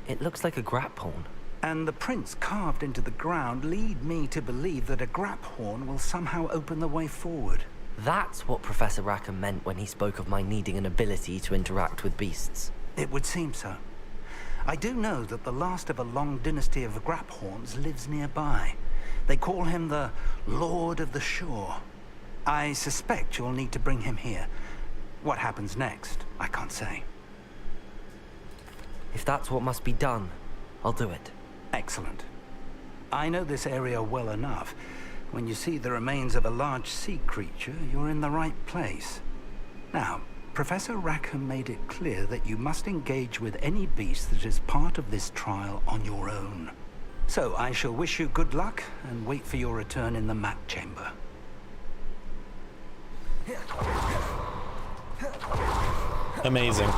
It looks like a grap horn. And the prints carved into the ground lead me to believe that a grap horn will somehow open the way forward. That's what Professor Rackham meant when he spoke of my needing an ability to interact with beasts. It would seem so. I do know that the last of a long dynasty of grap horns lives nearby. They call him the Lord of the Shore. I suspect you'll need to bring him here. What happens next, I can't say. If that's what must be done, I'll do it. Excellent. I know this area well enough. When you see the remains of a large sea creature, you're in the right place. Now, Professor Rackham made it clear that you must engage with any beast that is part of this trial on your own. So I shall wish you good luck and wait for your return in the map chamber. Amazing.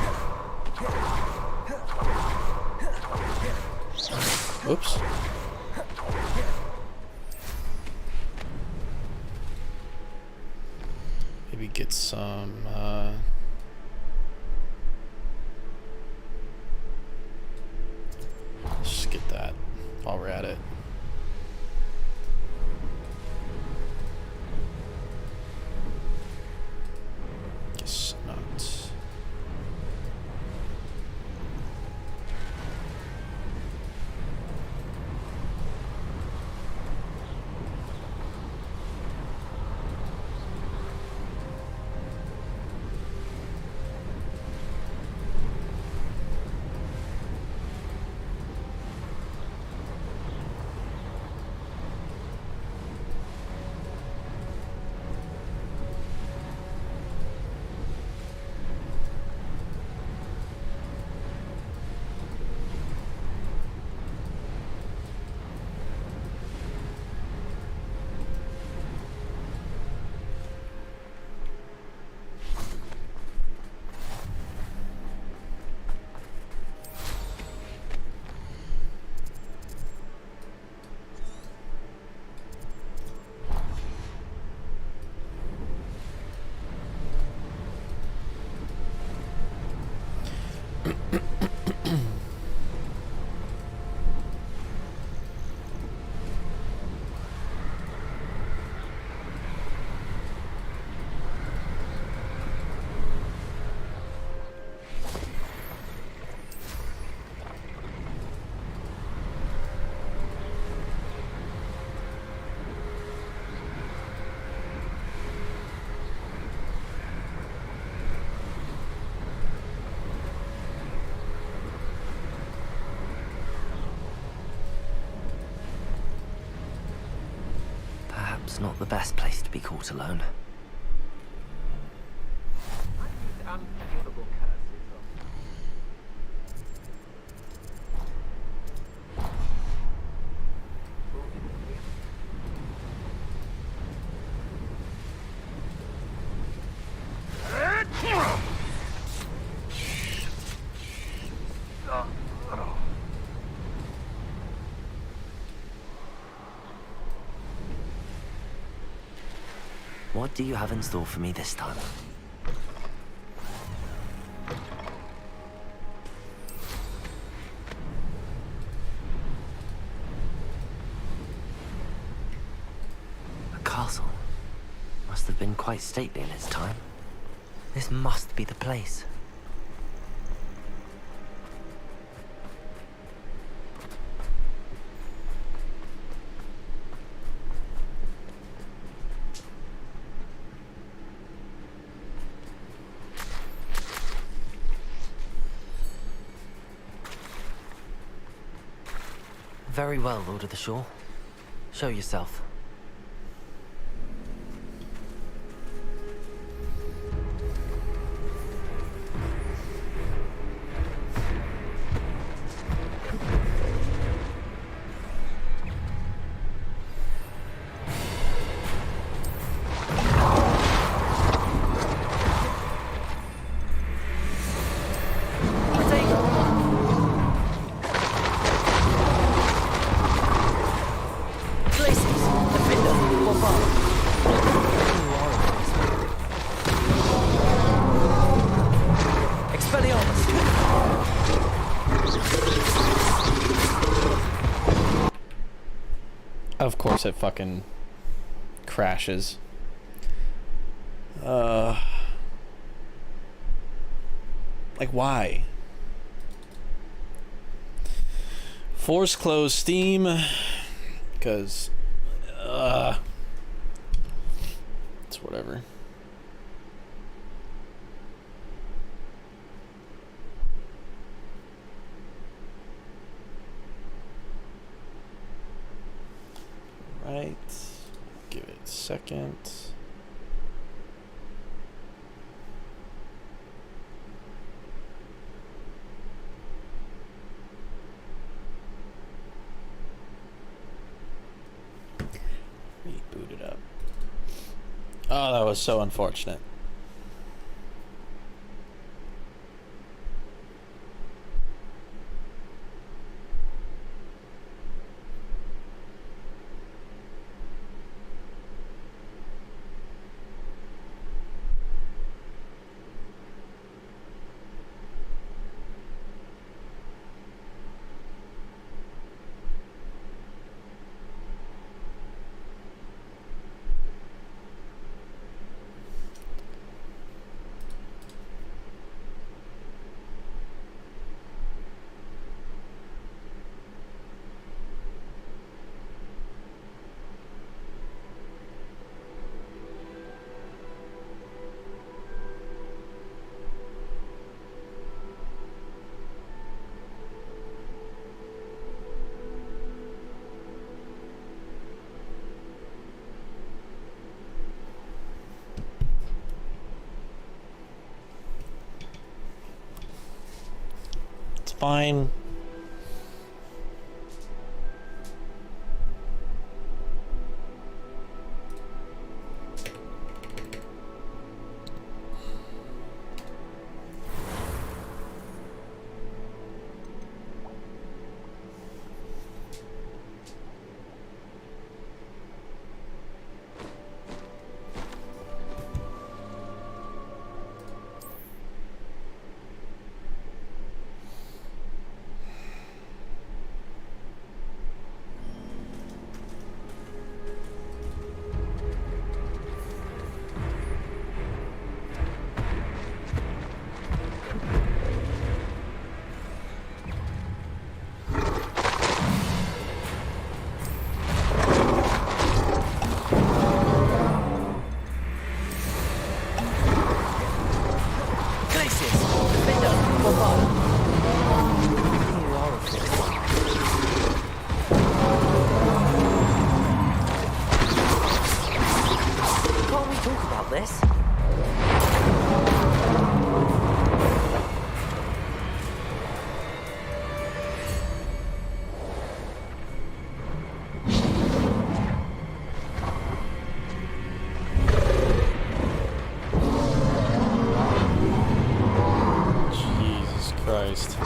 Oops. Maybe get some, let's just get that while we're at it. Guess not. Hogwarts not the best place to be caught alone? What do you have in store for me this time? The castle must have been quite stately in its time. This must be the place. Very well, Lord of the Shore. Show yourself. Of course it fucking crashes. Like, why? Force close Steam, because it's whatever. Right, give it a second. Reboot it up. Oh, that was so unfortunate. Fine. this. Jesus Christ.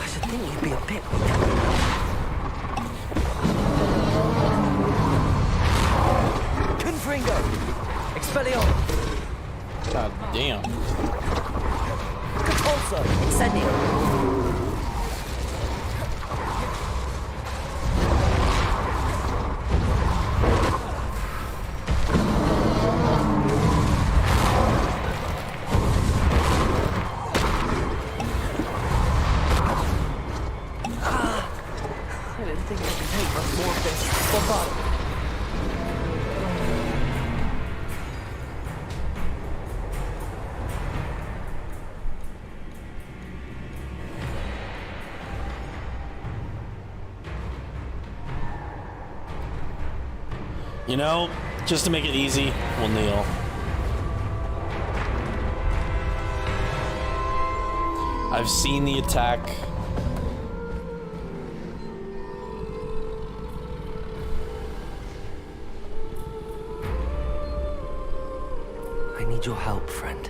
I should think you'd be a bit. Confringo! Expelliarmus! God damn. Repulsor! Incendio! I didn't think I could take much more of this. Bombard. You know, just to make it easy, we'll kneel. I've seen the attack. I need your help, friend.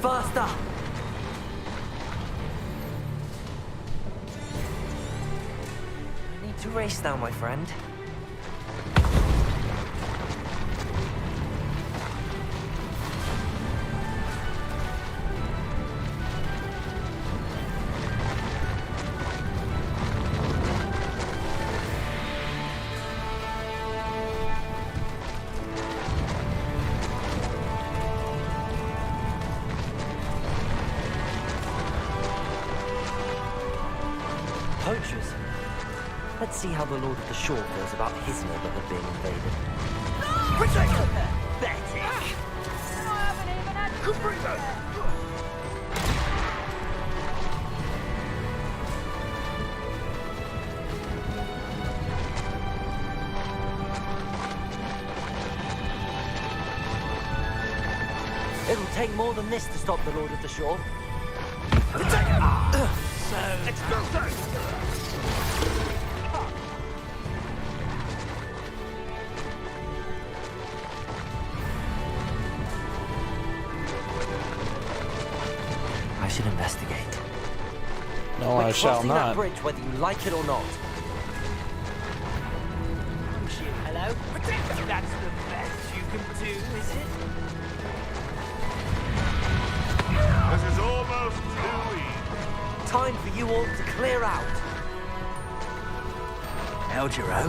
Faster! I need to race now, my friend. Poachers. Let's see how the Lord of the Shore feels about his neighborhood being invaded. Protect her! Betty! I haven't even had It'll take more than this to stop the Lord of the Shore. I should investigate. No, We're I shall crossing not. that bridge whether you like it or not. Hello? That's the best you can do, is it? This is almost too easy. Time for you all to clear out. Eldero?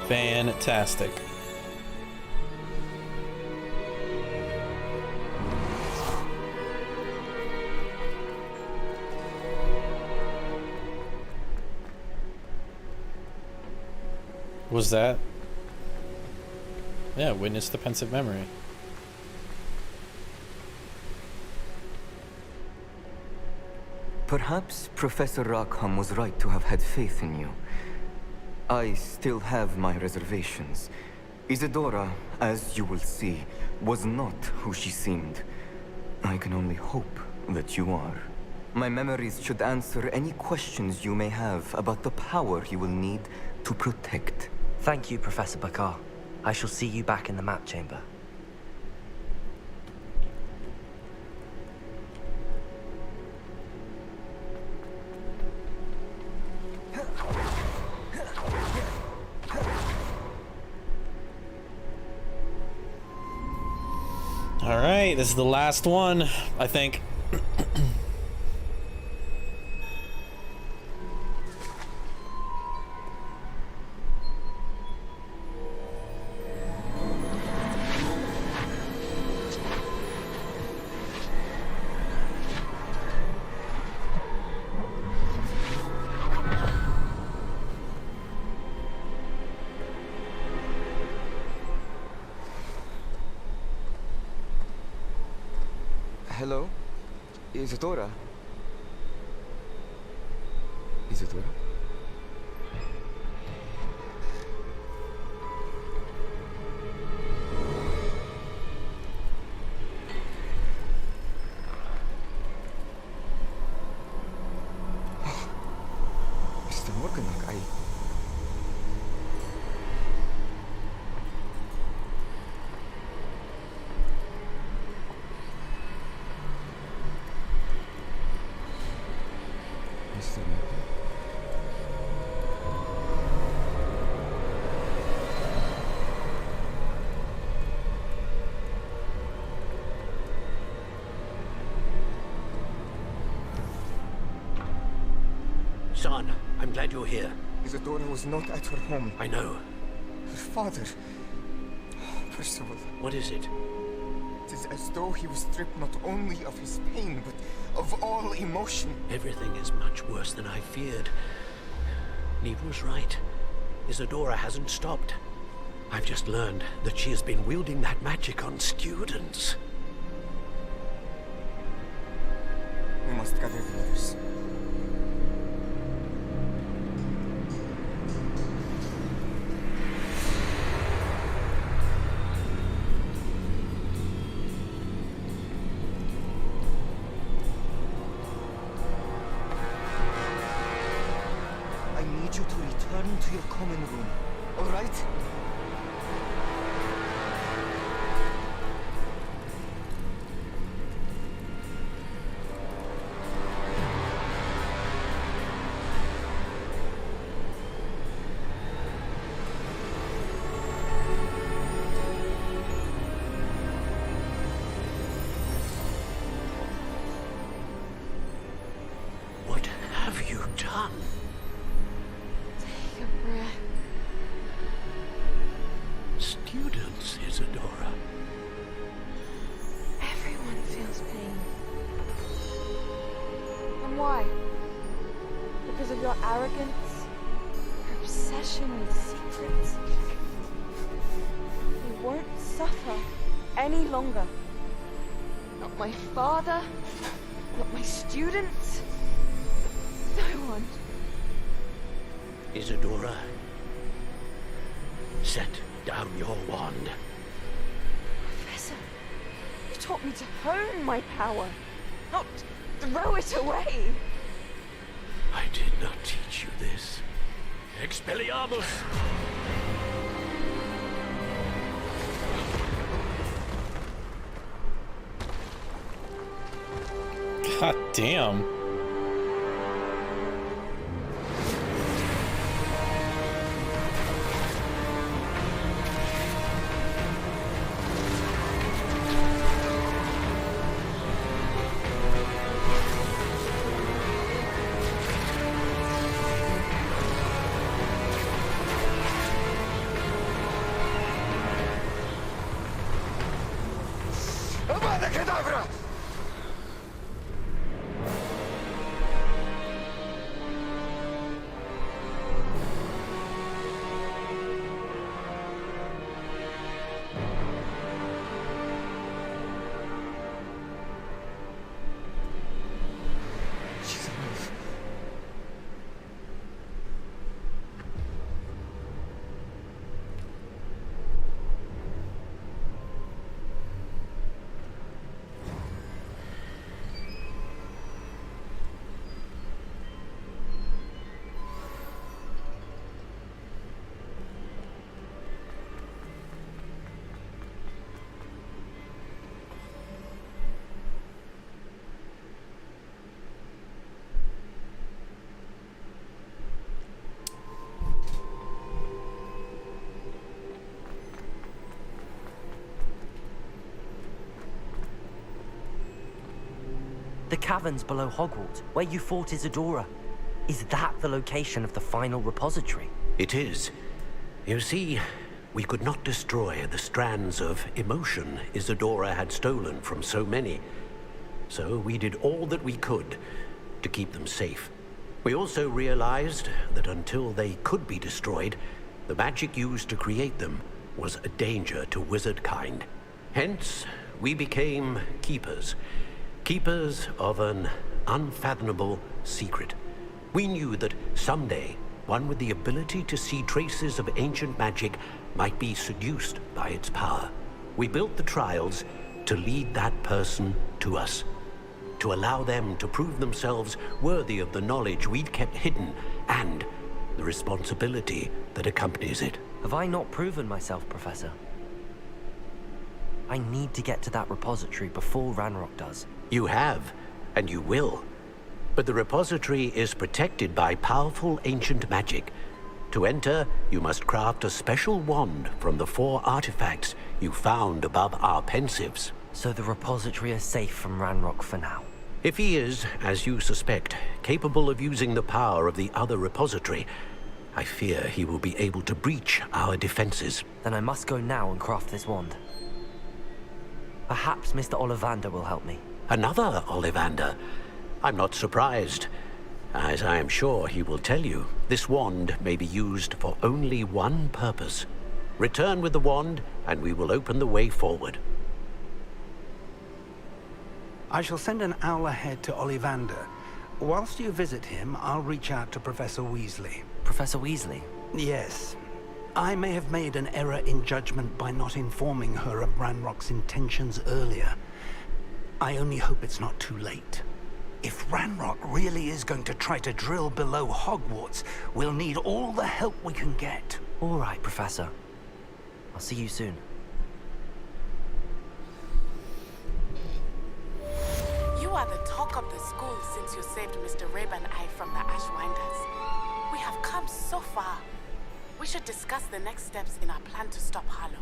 Fantastic. Was that? Yeah, witness the pensive memory. Perhaps Professor Rackham was right to have had faith in you. I still have my reservations. Isadora, as you will see, was not who she seemed. I can only hope that you are. My memories should answer any questions you may have about the power you will need to protect. Thank you, Professor Bakar. I shall see you back in the map chamber. All right, this is the last one, I think. Hello? Isadora? Isadora? Mr. Morganach, Son, I'm glad you're here. Isadora was not at her home. I know. Her father... Percival. What is it? It is as though he was stripped not only of his pain, but of all emotion. Everything is much worse than I feared. Neve was right. Isadora hasn't stopped. I've just learned that she has been wielding that magic on students. We must gather the others. I need you to return to your common room, all right? What have you done? Take a breath. Students, Isadora. Everyone feels pain. And why? Because of your arrogance? Your obsession with secrets? You won't suffer any longer. Not my father, not my students, no one. Isadora, set down your wand. Professor, you taught me to hone my power, not throw it away. I did not teach you this. Expelliarmus! God damn. Abracadabra! She's alive. The caverns below Hogwarts, where you fought Isadora. Is that the location of the final repository? It is. You see, we could not destroy the strands of emotion Isadora had stolen from so many. So we did all that we could to keep them safe. We also realized that until they could be destroyed, the magic used to create them was a danger to wizard kind. Hence, we became keepers. Keepers of an unfathomable secret. We knew that someday, one with the ability to see traces of ancient magic might be seduced by its power. We built the trials to lead that person to us, to allow them to prove themselves worthy of the knowledge we'd kept hidden and the responsibility that accompanies it. Have I not proven myself, Professor? I need to get to that repository before Ranrock does. You have, and you will. But the repository is protected by powerful ancient magic. To enter, you must craft a special wand from the 4 artifacts you found above our pensives. So the repository is safe from Ranrock for now? If he is, as you suspect, capable of using the power of the other repository, I fear he will be able to breach our defenses. Then I must go now and craft this wand. Perhaps Mr. Ollivander will help me. Another Ollivander? I'm not surprised. As I am sure he will tell you, this wand may be used for only one purpose. Return with the wand, and we will open the way forward. I shall send an owl ahead to Ollivander. Whilst you visit him, I'll reach out to Professor Weasley. Professor Weasley? Yes. I may have made an error in judgment by not informing her of Ranrock's intentions earlier. I only hope it's not too late. If Ranrock really is going to try to drill below Hogwarts, we'll need all the help we can get. All right, Professor. I'll see you soon. You are the talk of the school since you saved Mr. Rabe and I from the Ashwinders. We have come so far. We should discuss the next steps in our plan to stop Harlow.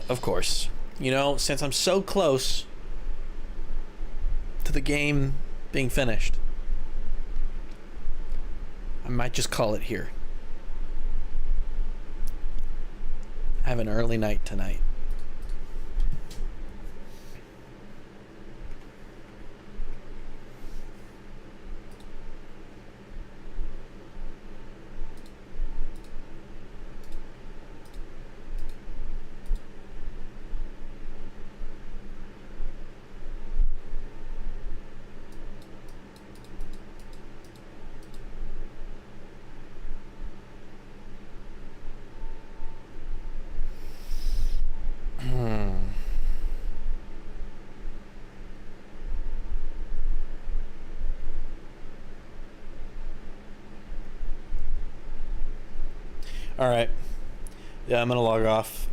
Of course. You know, since I'm so close to the game being finished, I might just call it here. I have an early night tonight. All right. Yeah, I'm gonna log off.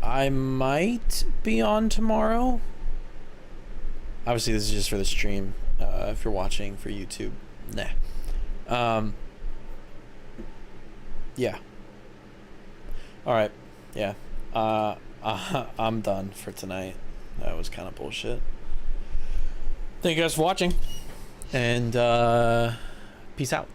I might be on tomorrow. Obviously, this is just for the stream. If you're watching for YouTube, nah. Yeah. All right. Yeah. I'm done for tonight. That was kind of bullshit. Thank you guys for watching, and peace out.